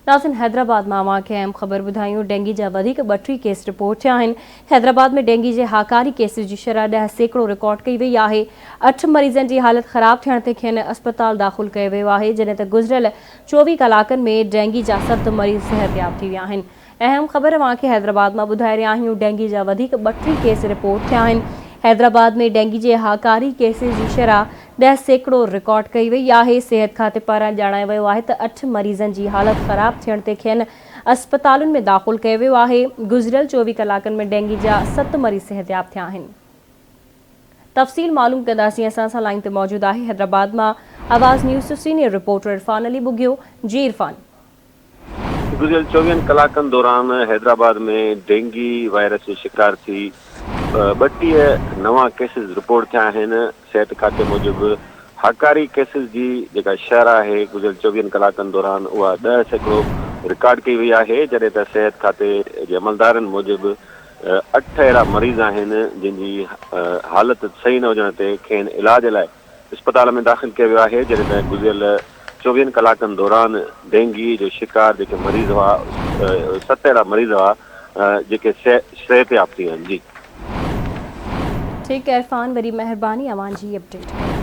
नाज़िन हैदराबाद में अवां खे अहम ख़बर ॿुधायूं। डेंगी जा वधीक 32 केस रिपोर्ट थिया आहिनि। हैदराबाद में डेंगी जे हाकारी केस जी शरह 10% रिकॉर्ड कई वई आहे। 8 मरीज़नि जी हालत ख़राब थियण ते खेनि अस्पताल दाख़िल कयो वियो आहे, जॾहिं त गुज़िरियल 24 कलाकनि में डेंगी जा 7 मरीज़ सिहतयाब थी विया आहिनि। अहम ख़बर अवां खे हैदराबाद में ॿुधाए रहिया आहियूं। डेंगी जा वधीक 32 केस रिपोर्ट थिया आहिनि। हैदराबाद में डेंगी जे हाकारी केसेस जी शरह 10% रिकॉर्ड कई वई आहे। सिहत खाते पारां ॼाणायो वियो आहे त 8 मरीज़नि जी हालत ख़राब थियण ते खेनि अस्पतालुनि में दाख़िल कयो वियो आहे। गुज़िरियल 24 कलाकनि में डेंगी जा 7 मरीज़ सिहतयाब थिया आहिनि। तफ़सील मालूम कंदासीं। असां सां लाइन ते मौजूद आहे हैदराबाद मां Awaz news senior reporter Irfan Ali Bugio. जी इरफान। गुज़िरियल 24 कलाकनि दौरान हैदराबाद में डेंगी वायरस जो शिकार थी 32 नवा केसिस रिपोर्ट थिया आहिनि। सिहत खाते मूजिबि हाकारी केसिस जी जेका शरह आहे गुज़िरियल 24 कलाकनि दौरान उहा 10% रिकॉर्ड कई वई आहे, जॾहिं त सिहत खाते जे अमलदारनि मूजिबि 8 अहिड़ा मरीज़ आहिनि जिन जी हालत सही न हुजण ते खेनि इलाज लाइ अस्पताल में दाख़िल कयो वियो आहे, जॾहिं त गुज़िरियल 24 कलाकनि दौरान डेंगी जो शिकार जेके मरीज़ हुआ 7 अहिड़ा मरीज़ हुआ जेके सिहतयाब थी विया आहिनि। जी ठीक है इरफान, वरी मेहरबानी अवां जी अपडेट।